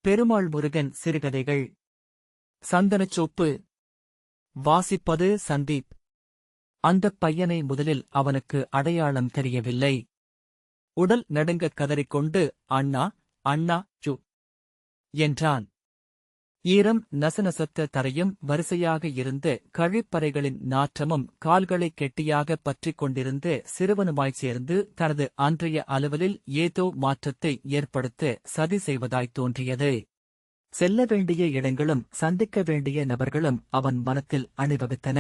பெருமாள் முருகன் சிறுகதைகள். சந்தனச்சோப்பு. வாசிப்பது சந்தீப். அந்தப் பையனை முதலில் அவனுக்கு அடையாளம் தெரியவில்லை. உடல் நடுங்கக் கதறிக்கொண்டு அண்ணா, அண்ணா சு என்றான். ஈரம் நசநசத்த தரையும் வரிசையாக இருந்த கழிப்பறைகளின் நாற்றமும் கால்களைக் கெட்டியாகப் பற்றிக் கொண்டிருந்த சிறுவனுமாய்ச் சேர்ந்து தனது அன்றைய அலுவலில் ஏதோ மாற்றத்தை ஏற்படுத்த சதி செய்வதாய்த் தோன்றியது. செல்ல வேண்டிய இடங்களும் சந்திக்க வேண்டிய நபர்களும் அவன் மனத்தில் அணிவகுத்தன.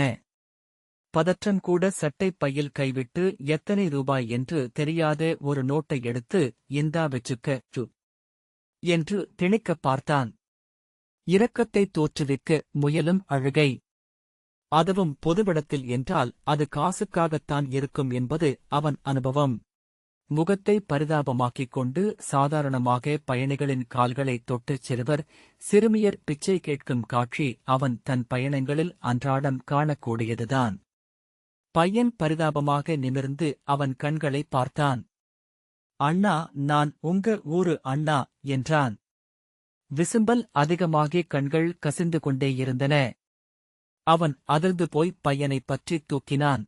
பதற்றம் கூட சட்டைப் பையில் கைவிட்டு எத்தனை ரூபாய் என்று தெரியாத ஒரு நோட்டை எடுத்து இந்தா வெச்சுக்க சு என்று திணிக்கப் பார்த்தான். இரக்கத்தை தோற்றுவிக்க முயலும் அழுகை. அதுவும் பொதுவிடத்தில் என்றால் அது காசுக்காகத்தான் இருக்கும் என்பது அவன் அனுபவம். முகத்தை பரிதாபமாக்கிக் கொண்டு சாதாரணமாக பயணிகளின் கால்களைத் தொட்டுச் சிறுவர் சிறுமியர் பிச்சை கேட்கும் காட்சி அவன் தன் பயணங்களில் அன்றாடம் காணக்கூடியதுதான். பையன் பரிதாபமாக நிமிர்ந்து அவன் கண்களை பார்த்தான். அண்ணா, நான் உங்க ஊரு அண்ணா என்றான். விசும்பல் அதிகமாகிக் கண்கள் கசிந்து கொண்டேயிருந்தன. அவன் அதிர்ந்து போய் பையனைப் பற்றித் தூக்கினான்.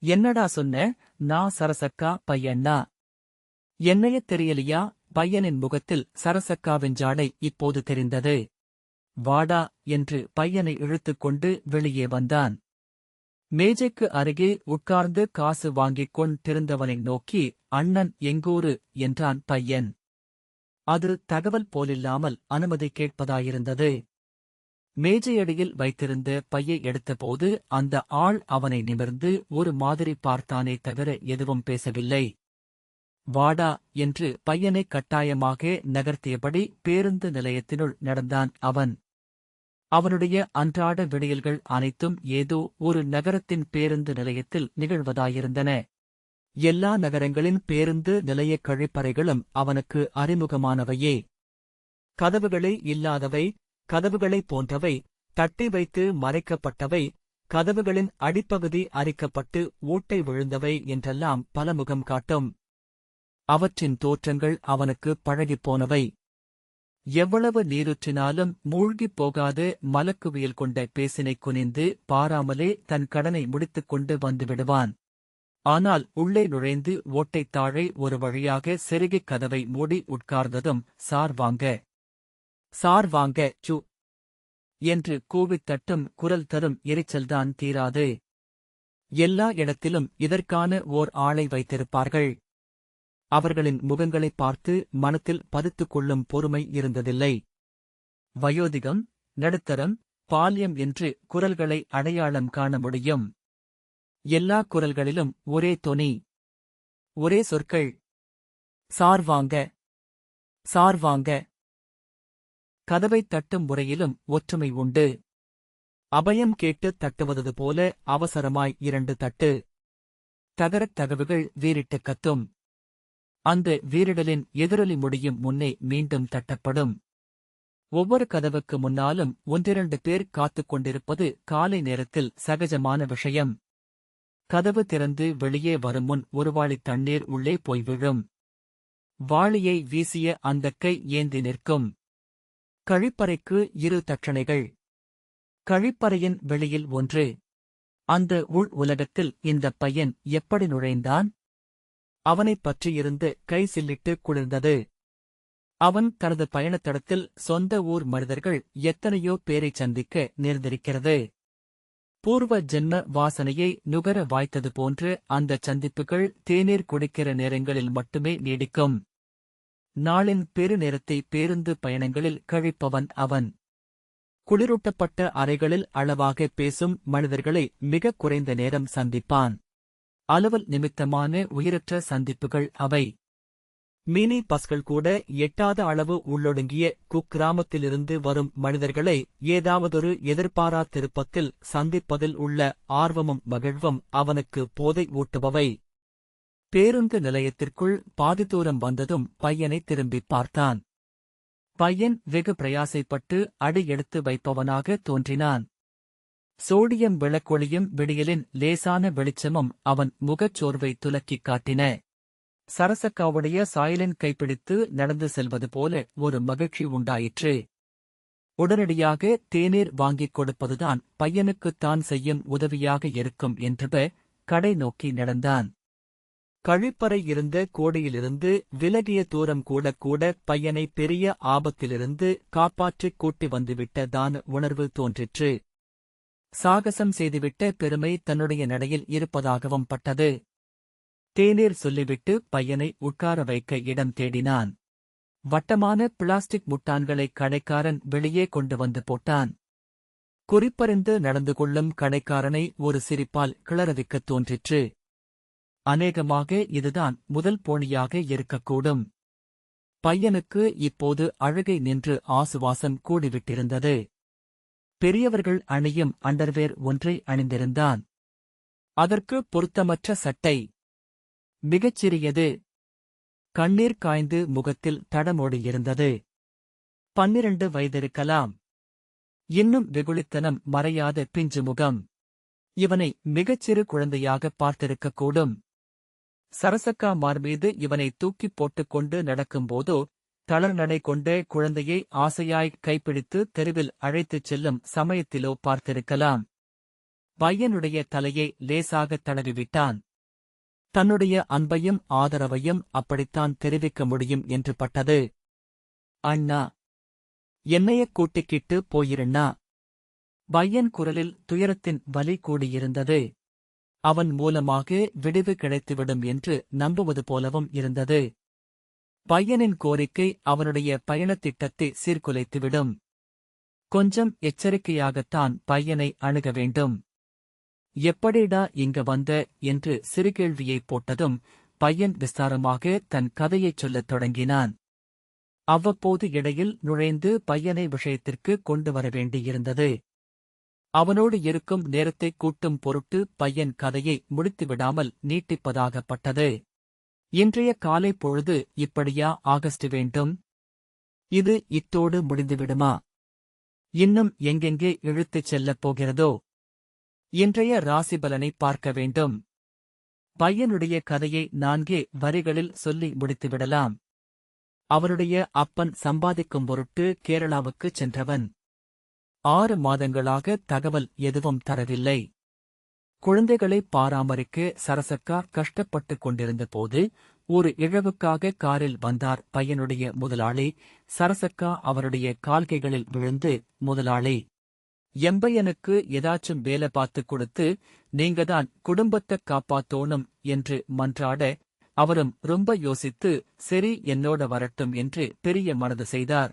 என்னடா சொன்ன? நான் சரசக்கா பையண்ணா. என்னையத் தெரியலியா? பையனின் முகத்தில் சரசக்காவின் ஜாடை இப்போது தெரிந்தது. வாடா என்று பையனை இழுத்துக்கொண்டு வெளியே வந்தான். மேஜைக்கு அருகே உட்கார்ந்து காசு வாங்கிக் கொண்டிருந்தவனை நோக்கி அண்ணன் எங்கூரு என்றான் பையன். அது தகவல் போலில்லாமல் அனுமதி கேட்பதாயிருந்தது. மேஜையடியில் வைத்திருந்த பையை எடுத்தபோது அந்த ஆள் அவனை நிமிர்ந்து ஒரு மாதிரி பார்த்தானே தவிர எதுவும் பேசவில்லை. வாடா என்று பையனை கட்டாயமாக நகர்த்தியபடி பேருந்து நிலையத்தினுள் நடந்தான் அவன். அவனுடைய அன்றாட விடியல்கள் அனைத்தும் ஏதோ ஒரு நகரத்தின் பேருந்து நிலையத்தில் நிகழ்வதாயிருந்தன. எல்லா நகரங்களின் பேருந்து நிலையக் கழிப்பறைகளும் அவனுக்கு அறிமுகமானவையே. கதவுகளே இல்லாதவை, கதவுகளைப் போன்றவை, தட்டி வைத்து மறைக்கப்பட்டவை, கதவுகளின் அடிப்பகுதி அரிக்கப்பட்டு ஓட்டை விழுந்தவை என்றெல்லாம் பல முகம் காட்டும். அவற்றின் தோற்றங்கள் அவனுக்கு பழகிப்போனவை. எவ்வளவு நீருற்றினாலும் மூழ்கிப் போகாத மலக்குவியல் கொண்ட பேசினை குனிந்து பாராமலே தன் கடனை முடித்துக் கொண்டு வந்துவிடுவான். ஆனால் உள்ளே நுழைந்து ஓட்டைத் தாழை ஒரு வழியாக செருகிக் கதவை மூடி உட்கார்ந்ததும் சார் வாங்க, சார் வாங்க சு என்று கூவித் தட்டும் குரல் தரும் எரிச்சல்தான் தீராது. எல்லா இடத்திலும் இதற்கான ஓர் ஆளை வைத்திருப்பார்கள். அவர்களின் முகங்களைப் பார்த்து மனத்தில் பதித்துக் கொள்ளும் பொறுமை இருந்ததில்லை. வயோதிகம், நடுத்தரம், பால்யம் என்று குரல்களை அடையாளம் காண முடியும். எல்லா குரல்களிலும் ஒரே தொனி, ஒரே சொற்கள். சார் வாங்க, சார் வாங்க. கதவைத் தட்டும் முறையிலும் ஒற்றுமை உண்டு. அபயம் கேட்டுத் தட்டுவது போல அவசரமாய் 2 தட்டு. தகரத் தகவுகள் வீறிட்டுக் கத்தும். அந்த வீரிடலின் எதிரொலி முடியும் முன்னே மீண்டும் தட்டப்படும். ஒவ்வொரு கதவுக்கு முன்னாலும் 1-2 பேர் காத்துக் கொண்டிருப்பது காலை நேரத்தில் சகஜமான விஷயம். கதவு திறந்து வெளியே வரும் முன் ஒரு வாளி தண்ணீர் உள்ளே போய் விழும். வாளியை வீசிய அந்தக் கை ஏந்தி நிற்கும். கழிப்பறைக்கு 2 தட்சணைகள். கழிப்பறையின் வெளியில் 1. அந்த உள் உலகத்தில் இந்தப் பையன் எப்படி நுழைந்தான்? அவனைப் பற்றியிருந்து கை சில்லிட்டு குளிர்ந்தது. அவன் தனது பயணத்தடத்தில் சொந்த ஊர் மனிதர்கள் எத்தனையோ பேரைச் சந்திக்க நேர்ந்திருக்கிறது. பூர்வ ஜென்ம வாசனையை நுகர வாய்த்தது போன்று அந்தச் சந்திப்புகள் தேநீர் குடிக்கிற நேரங்களில் மட்டுமே நீடிக்கும். நாளின் பெருநேரத்தை பேருந்து பயணங்களில் கழிப்பவன் அவன். குளிரூட்டப்பட்ட அறைகளில் அளவாக பேசும் மனிதர்களை மிகக் குறைந்த நேரம் சந்திப்பான். அலுவல் நிமித்தமான உயிரற்ற சந்திப்புகள் அவை. மினி பஸ்கள் கூட எட்டாத அளவு உள்ளொடுங்கிய குக்கிராமத்திலிருந்து வரும் மனிதர்களை ஏதாவதொரு எதிர்பாரா திருப்பத்தில் சந்திப்பதில் உள்ள ஆர்வமும் மகிழ்வும் அவனுக்கு போதை ஊட்டுபவை. பேருந்து நிலையத்திற்குள் பாதி தூரம் வந்ததும் பையனை திரும்பிப் பார்த்தான். பையன் வெகு பிரயாசைப்பட்டு அடி எடுத்து வைப்பவனாக தோன்றினான். சோடியம் விளக்கொளியும் விடியலின் லேசான வெளிச்சமும் அவன் முகச்சோர்வை துலக்கிக் காட்டின. சரசக்காவுடைய சாயலின் கைப்பிடித்து நடந்து செல்வது போல ஒரு மகிழ்ச்சி உண்டாயிற்று. உடனடியாக தேநீர் வாங்கிக் கொடுப்பதுதான் பையனுக்குத் தான் செய்யும் உதவியாக இருக்கும் என்று கடை நோக்கி நடந்தான். கழிப்பறை இருந்த கோடியிலிருந்து விலகிய தூரம் கூட கூட பையனை பெரிய ஆபத்திலிருந்து காப்பாற்றிக் கூட்டி வந்துவிட்ட தான் உணர்வு தோன்றிற்று. சாகசம் செய்துவிட்ட பெருமை தன்னுடைய நடையில் இருப்பதாகவும் பட்டது. தேநீர் சொல்லிவிட்டு பையனை உட்கார வைக்க இடம் தேடினான். வட்டமான பிளாஸ்டிக் முட்டான்களை கடைக்காரன் வெளியே கொண்டு வந்து போட்டான். குறிப்பறிந்து நடந்து கொள்ளும் கடைக்காரனை ஒரு சிரிப்பால் கிளறவிக்கத் தோன்றிற்று. அநேகமாக இதுதான் முதல் போனியாக இருக்கக்கூடும். பையனுக்கு இப்போது அழுகை நின்று ஆசுவாசம் கூடிவிட்டிருந்தது. பெரியவர்கள் அணியும் அண்டர்வேர் ஒன்றை அணிந்திருந்தான். அதற்கு பொருத்தமற்ற சட்டை. மிகச்சிறியது. கண்ணீர் காய்ந்து முகத்தில் தடமோடியிருந்தது. 12 வயதிருக்கலாம். இன்னும் வெகுளித்தனம் மறையாத பிஞ்சு முகம். இவனை மிகச்சிறு குழந்தையாக பார்த்திருக்கக்கூடும். சரசக்கா மார்மீது இவனை தூக்கிப் போட்டுக்கொண்டு நடக்கும்போதோ தளர்நடை கொண்ட குழந்தையை ஆசையாய் கைப்பிடித்து தெருவில் அழைத்துச் செல்லும் சமயத்திலோ பார்த்திருக்கலாம். பையனுடைய தலையை லேசாகத் தடவிவிட்டான். தன்னுடைய அன்பையும் ஆதரவையும் அப்படித்தான் தெரிவிக்க முடியும் என்று பட்டது. அண்ணா, என்னைய கூட்டிக்கிட்டு போயிருண்ணா. பையன் குரலில் துயரத்தின் வலி கூடியிருந்தது. அவன் மூலமாக விடிவு கிடைத்துவிடும் என்று நம்புவது போலவும் இருந்தது. பையனின் கோரிக்கை அவனுடைய பயணத் திட்டத்தை சீர்குலைத்துவிடும். கொஞ்சம் எச்சரிக்கையாகத்தான் பையனை அணுக வேண்டும். எப்படிடா இங்க வந்த என்று சிறுகேள்வியைப் போட்டதும் பையன் விஸ்தாரமாக தன் கதையைச் சொல்லத் தொடங்கினான். அவ்வப்போது இடையில் நுழைந்து பையனை விஷயத்திற்கு கொண்டு வர வேண்டியிருந்தது. அவனோடு இருக்கும் நேரத்தை கூட்டும் பொருட்டு பையன் கதையை முடித்துவிடாமல் நீட்டிப்பதாகப்பட்டது. இன்றைய காலை பொழுது இப்படியா ஆகஸ்ட் வேண்டும்? இது இத்தோடு முடிந்துவிடுமா? இன்னும் எங்கெங்கே இழுத்துச் செல்லப் போகிறதோ? இன்றைய ராசிபலனை பார்க்க வேண்டும். பையனுடைய கதையை 4 வரிகளில் சொல்லி முடித்துவிடலாம். அவனுடைய அப்பன் சம்பாதிக்கும் பொருட்டு கேரளாவுக்குச் சென்றவன். 6 மாதங்களாக தகவல் எதுவும் தரவில்லை. குழந்தைகளை பராமரிக்க சரசக்கா கஷ்டப்பட்டுக் கொண்டிருந்த போது ஒரு இழவுக்காக காரில் வந்தார் பையனுடைய முதலாளி. சரசக்கா அவருடைய கால்கைகளில் விழுந்து, முதலாளி, எம்பையனுக்கு ஏதாச்சும் வேலை பார்த்துக் கொடுத்து நீங்கதான் குடும்பத்தைக் காப்பாத்தோணும் என்று மன்றாட, அவரும் ரொம்ப யோசித்து சரி என்னோட வரட்டும் என்று பெரிய மனது செய்தார்.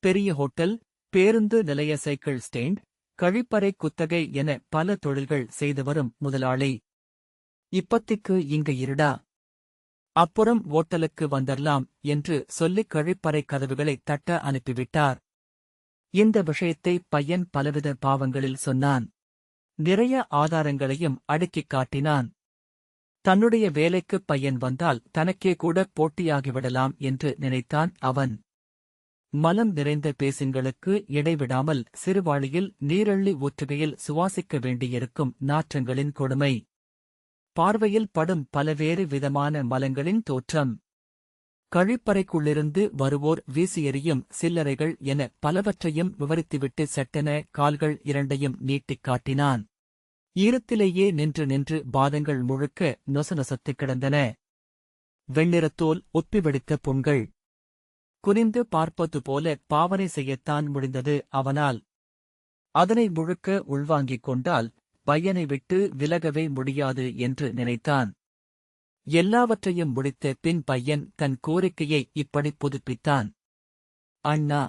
பெரிய ஹோட்டல், பேருந்து நிலைய, சைக்கிள் ஸ்டேண்ட், கழிப்பறை குத்தகை என பல தொழில்கள் செய்து வரும் முதலாளி. இப்பத்திக்கு இங்க இருடா, அப்புறம் ஓட்டலுக்கு வந்தரலாம் என்று சொல்லிக் கழிப்பறை கதவுகளை தட்ட அனுப்பிவிட்டார். இந்த விஷயத்தை பையன் பலவித பாவங்களில் சொன்னான். நிறைய ஆதாரங்களையும் அடுக்கிக் காட்டினான். தன்னுடைய வேலைக்கு பையன் வந்தால் தனக்கே கூட போட்டியாகிவிடலாம் என்று நினைத்தான் அவன். மலம் நிறைந்த பேசின்களுக்கு இடைவிடாமல் சிறுவாளியில் நீரள்ளி ஊற்றுகையில் சுவாசிக்க வேண்டியிருக்கும் நாற்றங்களின் கொடுமை. பார்வையில் படும் பலவேறு விதமான மலங்களின் தோற்றம். கழிப்பறைக்குள்ளிருந்து வருவோர் வீசி எறியும் சில்லறைகள் என பலவற்றையும் விவரித்துவிட்டு சட்டென கால்கள் 2ஐயும் நீட்டிக் காட்டினான். ஈரத்திலேயே நின்று நின்று பாதங்கள் முழுக்க நொசநொசத்துக் கிடந்தன. வெண்ணிறத்தோல் ஒப்பி வெடித்த புண்கள். குனிந்து பார்ப்பது போல பாவனை செய்யத்தான் முடிந்தது அவனால். அதனை முழுக்க உள்வாங்கிக் கொண்டால் பையனை விட்டு விலகவே முடியாது என்று நினைத்தான். எல்லாவற்றையும் முடித்த பின் பையன் தன் கோரிக்கையை இப்படி புதுப்பித்தான். அண்ணா,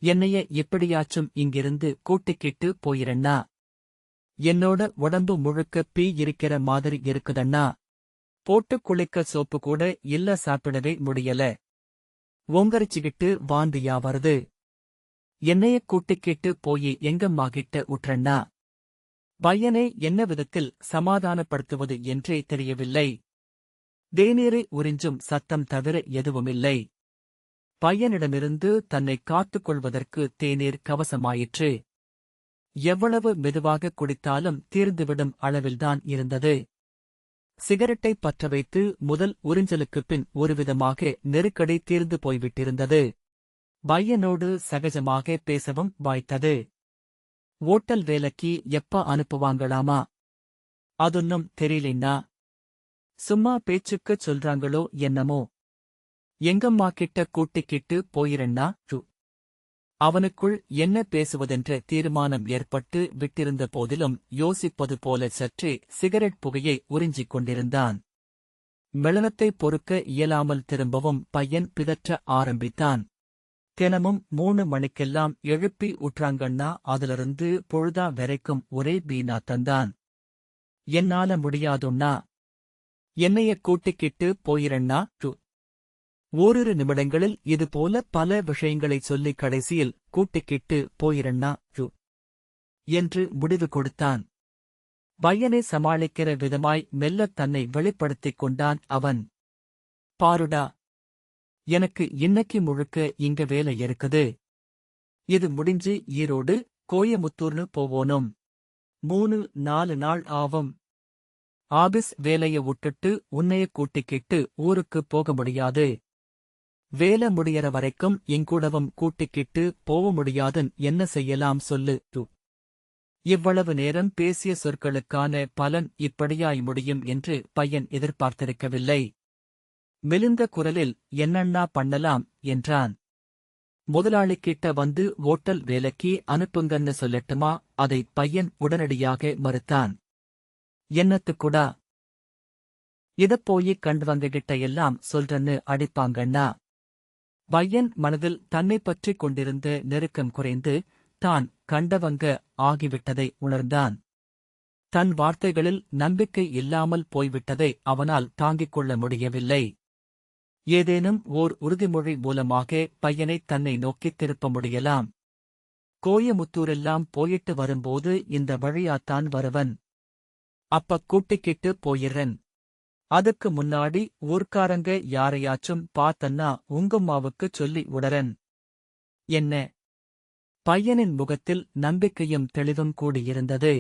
என்னைய எப்படியாச்சும் இங்கிருந்து கூட்டிக்கிட்டு போயிரண்ணா. என்னோட உடம்பு முழுக்க பீ இருக்கிற மாதிரி இருக்குதண்ணா. போட்டுக் குளிக்க சோப்பு கூட இல்ல, சாப்பிடவே முடியல. ஓங்கரிச்சுக்கிட்டு வாந்தியா வருது. என்னைய கூட்டிக்கிட்டு போய் எங்கம்மாகிட்ட உற்றண்ணா. பையனை என்ன விதத்தில் சமாதானப்படுத்துவது என்றே தெரியவில்லை. தேநீரை உறிஞ்சும் சத்தம் தவிர எதுவுமில்லை. பையனிடமிருந்து தன்னை காத்துக் கொள்வதற்கு தேநீர் கவசமாயிற்று. எவ்வளவு மெதுவாக குடித்தாலும் தீர்ந்துவிடும் அளவில்தான் இருந்தது. சிகரெட்டை பற்ற வைத்து முதல் உறிஞ்சலுக்குப் பின் ஒருவிதமாக நெருக்கடி தீர்ந்து போய்விட்டிருந்தது. பையனோடு சகஜமாக பேசவும் வாய்த்தது. ஓட்டல் வேலைக்கு எப்ப அனுப்புவாங்களாமா? அதொன்னும் தெரியலன்னா. சும்மா பேச்சுக்குச் சொல்றாங்களோ என்னமோ. எங்கம்மா கிட்ட கூட்டிக்கிட்டு போயிரண்ணா. அவனுக்குள் என்ன பேசுவதென்ற தீர்மானம் ஏற்பட்டு விட்டிருந்த போதிலும் யோசிப்பது போல சற்றே சிகரெட் புகையை உறிஞ்சிக் கொண்டிருந்தான். மெளனத்தை பொறுக்க இயலாமல் திரும்பவும் பையன் பிதற்ற ஆரம்பித்தான். தினமும் 3 மணிக்கெல்லாம் எழுப்பி உட்றாங்கண்ணா, அதிலிருந்து பொழுதா வரைக்கும் ஒரே வீணா தந்தான். என்னால முடியாதுண்ணா. என்னைய கூட்டிக்கிட்டு போயிரண்ணா. ஓரிரு நிமிடங்களில் இதுபோல பல விஷயங்களைச் சொல்லி கடைசியில் கூட்டிக்கிட்டு போயிரண்ணா என்று முடிவு கொடுத்தான். பையனை சமாளிக்கிற விதமாய் மெல்லத் தன்னை வெளிப்படுத்திக் கொண்டான் அவன். பாருடா, எனக்கு இன்னைக்கு முழுக்க இங்க வேலை இருக்குது. இது முடிஞ்சு ஈரோடு கோயமுத்தூர்னு போவோனும். 3-4 நாள் ஆவும். ஆபீஸ் வேலைய விட்டுட்டு உன்னைய கூட்டிக்கிட்டு ஊருக்குப் போக முடியாது. வேலை முடியற வரைக்கும் எங்கூடவும் கூட்டிக்கிட்டு போக முடியாதுன் என்ன செய்யலாம் சொல்லு. இவ்வளவு நேரம் பேசிய சொற்களுக்கான பலன் இப்படியாய் முடியும் என்று பையன் எதிர்பார்த்திருக்கவில்லை. மெலிந்த குரலில் என்னண்ணா பண்ணலாம் என்றான். முதலாளிகிட்ட வந்து ஓட்டல் வேலைக்கு அனுப்புங்கன்னு சொல்லட்டுமா? அதை பையன் உடனடியாக மறுத்தான். என்னத்துக்குடா? இதப் போயி கண்டவங்ககிட்ட எல்லாம் சொல்றன்னு அடிப்பாங்கண்ணா. பையன் மனதில் தன்னைப் பற்றிக் கொண்டிருந்த நெருக்கம் குறைந்து தான் கண்டவங்க ஆகிவிட்டதை உணர்ந்தான். தன் வார்த்தைகளில் நம்பிக்கை இல்லாமல் போய்விட்டதை அவனால் தாங்கிக் கொள்ள முடியவில்லை. ஏதேனும் ஓர் உறுதிமொழி மூலமாக பையனை தன்னை நோக்கித் திருப்ப முடியலாம். கோயமுத்தூரெல்லாம் போயிட்டு வரும்போது இந்த வழியாத்தான் வருவன். அப்ப கூட்டிக்கிட்டு போயிர்றன். அதுக்கு முன்னாடி ஊர்க்காரங்க யாரையாச்சும் பார்த்தன்னா உங்கம்மாவுக்குச் சொல்லி உடறன். என்ன? பையனின் முகத்தில் நம்பிக்கையும் தெளிவும் கூடியிருந்தது.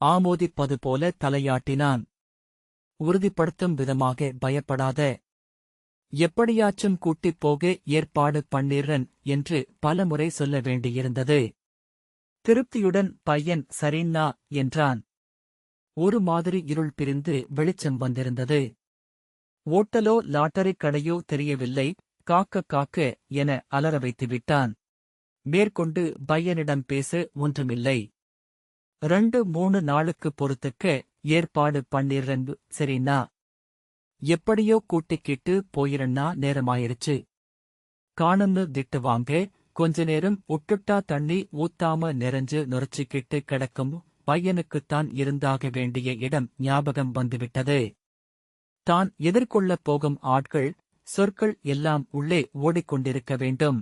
ஆமோதிப்பது போல தலையாட்டினான். உறுதிப்படுத்தும் விதமாக பயப்படாத. எப்படியாச்சும் கூட்டிப் போக ஏற்பாடு பண்ணிர்றன் என்று பலமுறை சொல்ல வேண்டியிருந்தது. திருப்தியுடன் பையன் சரின்னா என்றான். ஒரு மாதிரி இருள் பிரிந்து வெளிச்சம் வந்திருந்தது. ஓட்டலோ லாட்டரி கடையோ தெரியவில்லை. காக்க காக்க என அலற வைத்து விட்டான். மேற்கொண்டு பையனிடம் பேச ஒன்றுமில்லை. 2-3 நாளுக்கு பொறுத்துக்க ஏற்பாடு பண்ணிர்றன். சரிண்ணா. எப்படியோ கூட்டிக்கிட்டு போயிரண்ணா, நேரமாயிருச்சு. காணும்னு திட்டுவாங்க. கொஞ்ச நேரம் உட்டுட்டா தண்ணி ஊத்தாம நிறைஞ்சு நுரைச்சிக்கிட்டு கிடக்கும். பையனுக்குத்தான் இருந்தாக வேண்டிய இடம் ஞாபகம் வந்துவிட்டது. தான் எதிர்கொள்ளப் போகும் ஆட்கள், சொற்கள் எல்லாம் உள்ளே ஓடிக்கொண்டிருக்க வேண்டும்.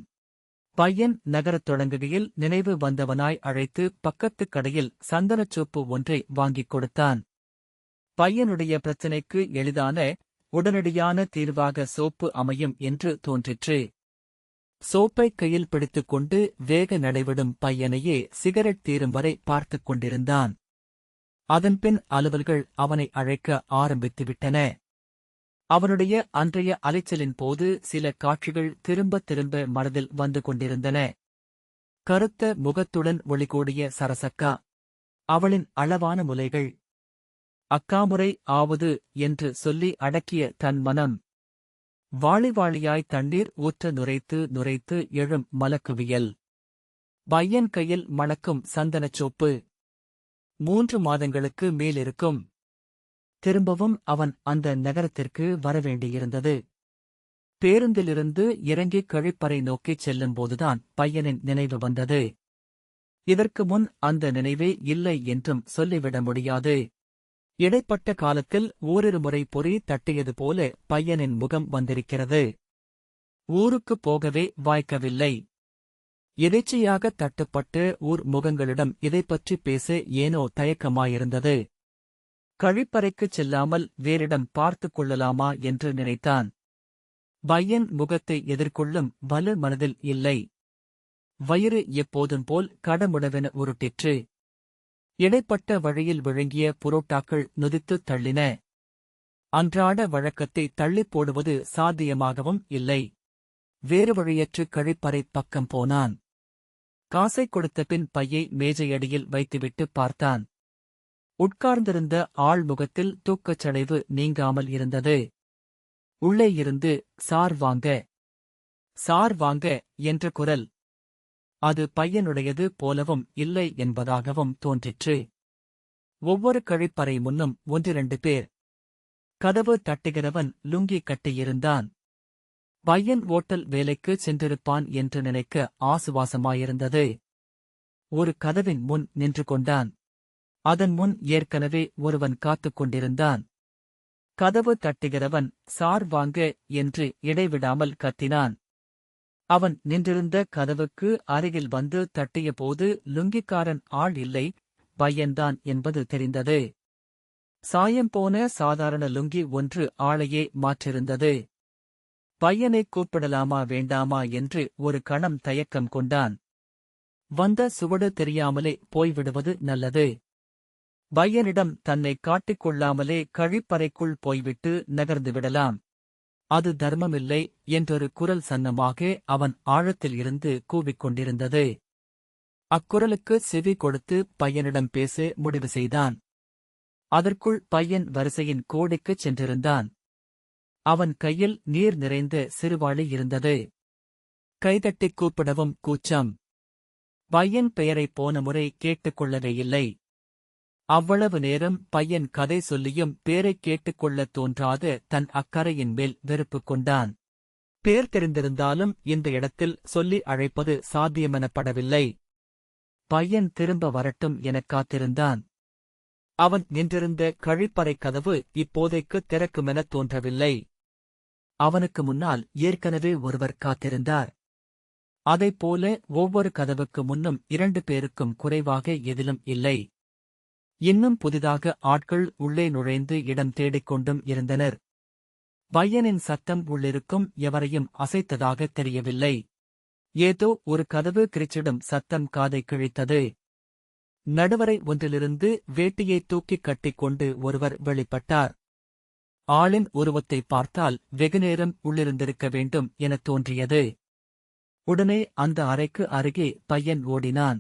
பையன் நகரத் தொடங்குகையில் நினைவு வந்தவனாய் அழைத்து பக்கத்துக் கடையில் சந்தனச்சோப்பு ஒன்றை வாங்கிக் கொடுத்தான். பையனுடைய பிரச்சினைக்கு எளிதான, உடனடியான தீர்வாக சோப்பு அமையும் என்று தோன்றிற்று. சோப்பை கையில் பிடித்துக் கொண்டு வேக நடைவிடும் பையனையே சிகரெட் தீரும் வரை பார்த்துக் கொண்டிருந்தான். அதன்பின் அலுவல்கள் அவனை அழைக்க ஆரம்பித்துவிட்டன. அவனுடைய அன்றைய அலைச்சலின் போது சில காட்சிகள் திரும்பத் திரும்ப மனதில் வந்து கொண்டிருந்தன. கருத்த முகத்துடன் ஒளிகூடிய சரசக்கா. அவளின் அளவான முலைகள். அக்காமுறை ஆவது என்று சொல்லி அடக்கிய தன் மனம். வாளிவாளியாய் தண்ணீர் ஊற்ற நுரைத்து நுரைத்து எழும் மலக்குவியல். பையன் கையில் மணக்கும் சந்தனச்சோப்பு. 3 மாதங்களுக்கு மேலிருக்கும். திரும்பவும் அவன் அந்த நகரத்திற்கு வரவேண்டியிருந்தது. பேருந்திலிருந்து இறங்கி கழிப்பறை நோக்கிச் செல்லும்போதுதான் பையனின் நினைவு வந்தது. இதற்கு முன் அந்த நினைவே இல்லை என்றும் சொல்லிவிட முடியாது. இடைப்பட்ட காலத்தில் ஓரிரு முறை பொறி தட்டியது போல பையனின் முகம் வந்திருக்கிறது. ஊருக்குப் போகவே வாய்க்கவில்லை. எதேச்சையாக தட்டுப்பட்ட ஊர் முகங்களிடம் இதைப்பற்றி பேச ஏனோ தயக்கமாயிருந்தது. கழிப்பறைக்குச் செல்லாமல் வேறிடம் பார்த்துக் கொள்ளலாமா என்று நினைத்தான். பையன் முகத்தை எதிர்கொள்ளும் வலு மனதில் இல்லை. வயிறு எப்போதும் போல் கடமுடவென உருட்டிற்று. இடைப்பட்ட வழியில் விழுங்கிய புரோட்டாக்கள் நொதித்துத் தள்ளின. அன்றாட வழக்கத்தை தள்ளிப் போடுவது சாத்தியமாகவும் இல்லை. வேறு வழியற்று கழிப்பறை பக்கம் போனான். காசை கொடுத்த பின் பையை மேஜையடியில் வைத்துவிட்டு பார்த்தான். உட்கார்ந்திருந்த ஆள் முகத்தில் தூக்கச்சடைவு நீங்காமல் இருந்தது. உள்ளே இருந்து சார் வாங்க, சார் வாங்க என்ற குரல். அது பையனுடையது போலவும் இல்லை என்பதாகவும் தோன்றிற்று. ஒவ்வொரு கழிப்பறை முன்னும் 1-2 பேர். கதவு தட்டுகிறவன் லுங்கி கட்டியிருந்தான். பையன் ஓட்டல் வேலைக்கு சென்றிருப்பான் என்று நினைக்க ஆசுவாசமாயிருந்தது. ஒரு கதவின் முன் நின்று கொண்டான். அதன் முன் ஏற்கனவே ஒருவன் காத்துக் கொண்டிருந்தான். கதவு தட்டுகிறவன் சார் வாங்க என்று இடைவிடாமல் கத்தினான். அவன் நின்றிருந்த கதவுக்கு அருகில் வந்து தட்டியபோது லுங்கிக்காரன் ஆள் இல்லை, பையன்தான் என்பது தெரிந்தது. சாயம் போன சாதாரண லுங்கி ஒன்று ஆளையே மாற்றிருந்தது. பையனை கூப்பிடலாமா வேண்டாமா என்று ஒரு கணம் தயக்கம் கொண்டான். வந்த சுவடு தெரியாமலே போய்விடுவது நல்லது. பையனிடம் தன்னை காட்டிக்கொள்ளாமலே கழிப்பறைக்குள் போய்விட்டு நகர்ந்துவிடலாம். அது தர்மமில்லை என்றொரு குரல் சன்னமாக அவன் ஆழத்தில் இருந்து கூவிக்கொண்டிருந்தது. அக்குரலுக்கு செவி கொடுத்து பையனிடம் பேச முடிவு செய்தான். அதற்குள் பையன் வரிசையின் கோடிக்குச் சென்றிருந்தான். அவன் கையில் நீர் நிறைந்த சிறுவாளி இருந்தது. கைதட்டிக் கூப்பிடவும் கூச்சம். பையன் பெயரைப் போன முறை கேட்டுக்கொள்ளவே இல்லை. அவ்வளவு நேரம் பையன் கதை சொல்லியும் பேரைக் கேட்டுக்கொள்ளத் தோன்றாத தன் அக்கறையின் மேல் வெறுப்பு கொண்டான். பேர் தெரிந்திருந்தாலும் இந்த இடத்தில் சொல்லி அழைப்பது சாத்தியமெனப்படவில்லை. பையன் திரும்ப வரட்டும் எனக் காத்திருந்தான். அவன் நின்றிருந்த கழிப்பறை கதவு இப்போதைக்கு திறக்குமெனத் தோன்றவில்லை. அவனுக்கு முன்னால் ஏற்கனவே ஒருவர் காத்திருந்தார். அதைப்போல ஒவ்வொரு கதவுக்கு முன்னும் 2 பேருக்கும் குறைவாக எதிலும் இல்லை. இன்னும் புதிதாக ஆட்கள் உள்ளே நுழைந்து இடம் தேடிக்கொண்டும் இருந்தனர். பையனின் சத்தம் உள்ளிருக்கும் எவரையும் அசைத்ததாகத் தெரியவில்லை. ஏதோ ஒரு கதவு கிரிச்சிடும் சத்தம் காதை கிழித்தது. நடுவரை ஒன்றிலிருந்து வேட்டியை தூக்கிக் கட்டிக்கொண்டு ஒருவர் வெளிப்பட்டார். ஆளின் உருவத்தை பார்த்தால் வெகுநேரம் உள்ளிருந்திருக்க வேண்டும் எனத் தோன்றியது. உடனே அந்த அறைக்கு அருகே பையன் ஓடினான்.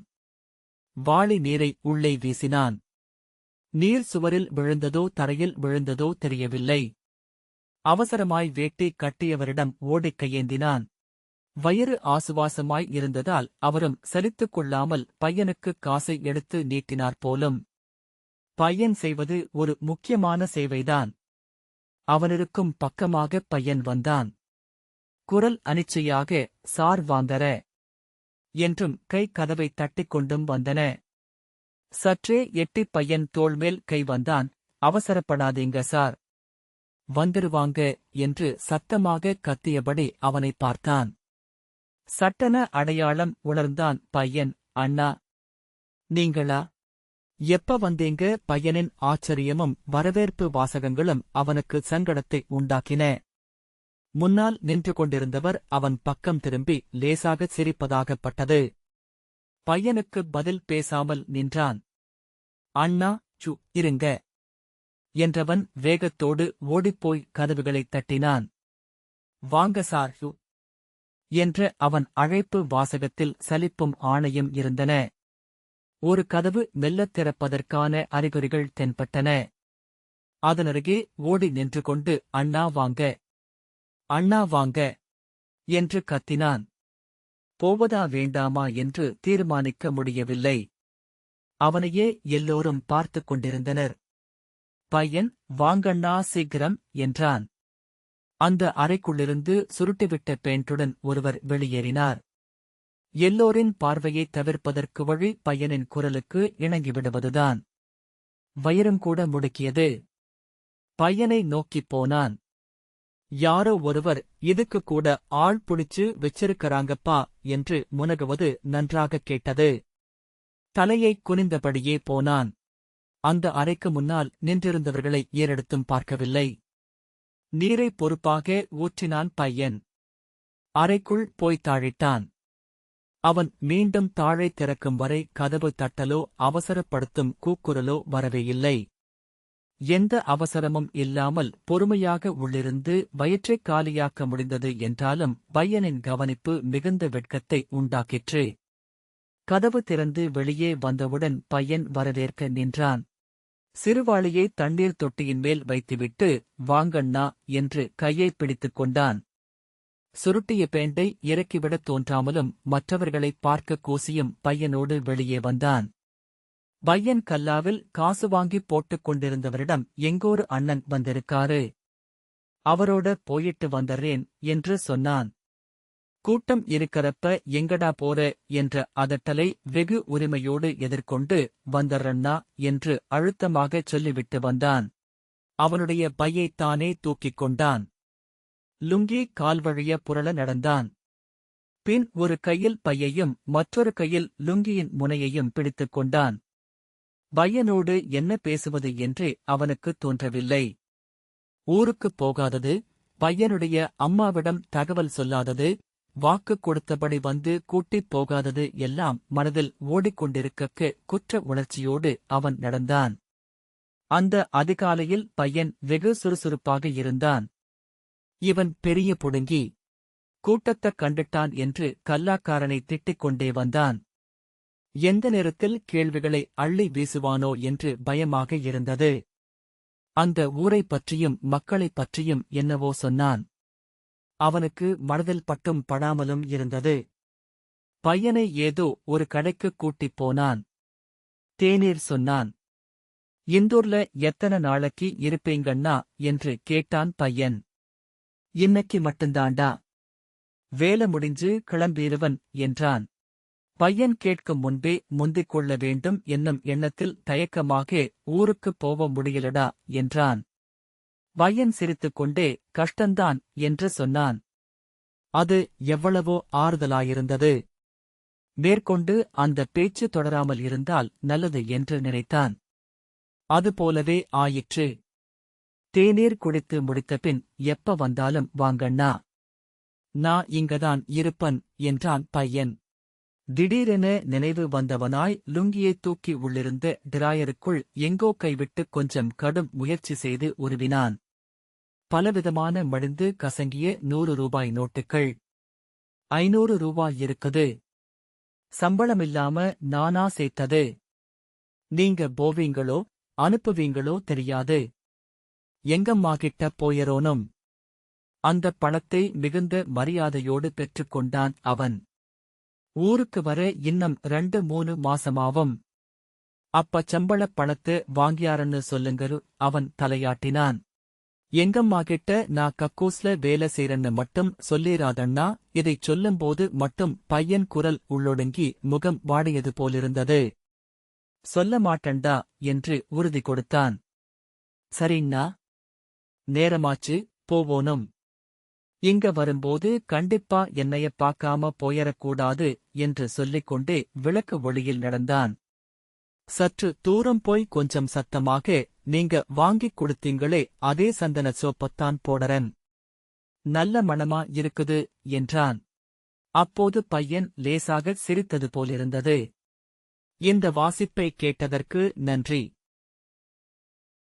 வாளி நீரை உள்ளே வீசினான். நீர் சுவரில் விழுந்ததோ தரையில் விழுந்ததோ தெரியவில்லை. அவசரமாய் வேட்டி கட்டியவரிடம் ஓடிக் கையேந்தினான். வயிறு ஆசுவாசமாய் இருந்ததால் அவரும் சலித்துக் கொள்ளாமல் பையனுக்கு காசை எடுத்து நீட்டினார் போலும். பையன் செய்வது ஒரு முக்கியமான சேவைதான். அவனிருக்கும் பக்கமாக பையன் வந்தான். குரல் அனிச்சையாக சார் வாங்கற என்றும் கை கதவை தட்டிக்கொண்டும் வந்தன. சற்றே எட்டிப் பையன் தோள்மேல் கை வந்தான். அவசரப்படாதீங்க சார், வந்துருவாங்க என்று சத்தமாக கத்தியபடி அவனை பார்த்தான். சட்டென அடையாளம் உணர்ந்தான் பையன். அண்ணா, நீங்களா? எப்ப வந்தீங்க? பையனின் ஆச்சரியமும் வரவேற்பு வாசகங்களும் அவனுக்கு சங்கடத்தை உண்டாக்கின. முன்னால் நின்று கொண்டிருந்தவர் அவன் பக்கம் திரும்பி லேசாகச் சிரிப்பதாகப்பட்டது. பையனுக்கு பதில் பேசாமல் நின்றான். அண்ணா, இருங்க என்றவன் வேகத்தோடு ஓடிப்போய் கதவுகளைத் தட்டினான். வாங்க சார் என்ற அவன் அழைப்பு வாசகத்தில் சலிப்பும் ஆணையும் இருந்தன. ஒரு கதவு மெல்லத் திறப்பதற்கான அறிகுறிகள் தென்பட்டன. அதனருகே ஓடி நின்று கொண்டு அண்ணா வாங்க, அண்ணா வாங்க என்று கத்தினான். போவதா வேண்டாமா என்று தீர்மானிக்க முடியவில்லை. அவனையே எல்லோரும் பார்த்துக் கொண்டிருந்தனர். பையன் வாங்கண்ணா சீக்கிரம் என்றான். அந்த அறைக்குள்ளிருந்து சுருட்டிவிட்ட பேண்டுடன் ஒருவர் வெளியேறினார். எல்லோரின் பார்வையைத் தவிர்ப்பதற்கு வழி பையனின் குரலுக்கு இணங்கிவிடுவதுதான். வயிறுங்கூட முடுக்கியது. பையனை நோக்கிப் போனான். யாரோ ஒருவர் இதுக்கு கூட ஆள் புடிச்சு வச்சிருக்கறாங்கப்பா என்று முனகுவது நன்றாகக் கேட்டது. தலையைக் குனிந்தபடியே போனான். அந்த அறைக்கு முன்னால் நின்றிருந்தவர்களை ஏறெடுத்தும் பார்க்கவில்லை. நீரை பொறுப்பாக ஊற்றினான் பையன். அறைக்குள் போய் தாழிட்டான். அவன் மீண்டும் தாழை திறக்கும் வரை கதவு தட்டலோ அவசரப்படுத்தும் கூக்குரலோ வரவே இல்லை. எந்த அவசரமும் இல்லாமல் பொறுமையாக உள்ளிருந்து வயிற்றைக் காலியாக்க முடிந்தது என்றாலும் பையனின் கவனிப்பு மிகுந்த வெட்கத்தை உண்டாக்கிற்று. கதவு திறந்து வெளியே வந்தவுடன் பையன் வரவேற்க நின்றான். சிறுவாளியை தண்ணீர் தொட்டியின் மேல் வைத்துவிட்டு, வாங்கண்ணா என்று கையைப் பிடித்துக் கொண்டான். சுருட்டிய பேண்டை இறக்கிவிடத் தோன்றாமலும் மற்றவர்களைப் பார்க்க கூசியும் பையனோடு வெளியே வந்தான். பையன் கல்லாவில் காசு வாங்கிப் போட்டுக் கொண்டிருந்தவரிடம் எங்கோரு அண்ணன் வந்திருக்காரு, அவரோட போயிட்டு வந்தர்றேன் என்று சொன்னான். கூட்டம் இருக்கிறப்ப எங்கடா போற என்ற அதட்டலை வெகு உரிமையோடு எதிர்கொண்டு வந்தர்றண்ணா என்று அழுத்தமாகச் சொல்லிவிட்டு வந்தான். அவனுடைய பையைத் தானே தூக்கிக் கொண்டான். லுங்கி கால்வழிய புரள நடந்தான். பின் ஒரு கையில் பையையும் மற்றொரு கையில் லுங்கியின் முனையையும் பிடித்துக் கொண்டான். பையனோடு என்ன பேசுவது என்றே அவனுக்குத் தோன்றவில்லை. ஊருக்குப் போகாதது, பையனுடைய அம்மாவிடம் தகவல் சொல்லாதது, வாக்குக் கொடுத்தபடி வந்து கூட்டிப் போகாதது எல்லாம் மனதில் ஓடிக்கொண்டிருக்க குற்ற உணர்ச்சியோடு அவன் நடந்தான். அந்த அதிகாலையில் பையன் வெகு சுறுசுறுப்பாக இருந்தான். இவன் பெரிய புடுங்கி, கூட்டத்தைக் கண்டுட்டான் என்று கல்லாக்காரனை திட்டிக் கொண்டே வந்தான். எந்த நேரத்தில் கேள்விகளை அள்ளி வீசுவானோ என்று பயமாக இருந்தது. அந்த ஊரைப் பற்றியும் மக்களைப் பற்றியும் என்னவோ சொன்னான். அவனுக்கு மனதில் பட்டும் படாமலும் இருந்தது. பையனை ஏதோ ஒரு கடைக்குக் கூட்டிப் போனான். தேநீர் சொன்னான். இந்தூர்ல எத்தனை நாளைக்கு இருப்பீங்கண்ணா என்று கேட்டான் பையன். இன்னைக்கு மட்டுந்தாண்டா, வேலை முடிஞ்சு கிளம்பிருவன் என்றான். பையன் கேட்கும் முன்பே முந்திக் கொள்ள வேண்டும் என்னும் எண்ணத்தில் தயக்கமாக ஊருக்குப் போக முடியலடா என்றான். பையன் சிரித்துக்கொண்டே கஷ்டந்தான் என்று சொன்னான். அது எவ்வளவோ ஆறுதலாயிருந்தது. மேற்கொண்டு அந்த பேச்சு தொடராமல் இருந்தால் நல்லது என்று நினைத்தான். அதுபோலவே ஆயிற்று. தேநீர் குடித்து முடித்தபின் எப்ப வந்தாலும் வாங்கண்ணா, நான் இங்கதான் இருப்பன் என்றான் பையன். திடீரென நினைவு வந்தவனாய் லுங்கியைத் தூக்கி உள்ளிருந்த டிராயருக்குள் எங்கோ கைவிட்டு கொஞ்சம் கடும் முயற்சி செய்து உருவினான். பலவிதமான மடிந்து கசங்கிய 100 ரூபாய் நோட்டுகள். 500 ரூபாய் இருக்குது. சம்பளமில்லாம நானா சேர்த்தது. நீங்க போவீங்களோ அனுப்புவீங்களோ தெரியாது. எங்கம்மாகிட்ட போயரோனும். அந்தப் பணத்தை மிகுந்த மரியாதையோடு பெற்றுக்கொண்டான் அவன். ஊருக்கு வர இன்னும் 2-3 மாசமாவும். அப்ப சம்பளப் பணத்தை வாங்கியாரன்னு சொல்லுங்கரு அவன் தலையாட்டினான். எங்கம்மாகிட்ட நான் கக்கூஸ்ல வேலை செய்றன்னு மட்டும் சொல்லிராதண்ணா. இதைச் சொல்லும்போது மட்டும் பையன் குரல் உள்ளொடுங்கி முகம் வாடியது போலிருந்தது. சொல்ல மாட்டண்டா என்று உறுதி கொடுத்தான். சரிண்ணா, நேரமாச்சு, போவோனும். இங்க வரும்போது கண்டிப்பா என்னைய பார்க்காம போயறக்கூடாது என்று சொல்லிக்கொண்டே விளக்கு ஒளியில் நடந்தான். சற்று தூரம் போய் கொஞ்சம் சத்தமாக, நீங்க வாங்கிக் கொடுத்தீங்களே அதே சந்தன சோப்பத்தான் போடறன். நல்ல மணமா இருக்குது என்றான். அப்போது பையன் லேசாகச் சிரித்தது போலிருந்தது. இந்த வாசிப்பை கேட்டதற்கு நன்றி.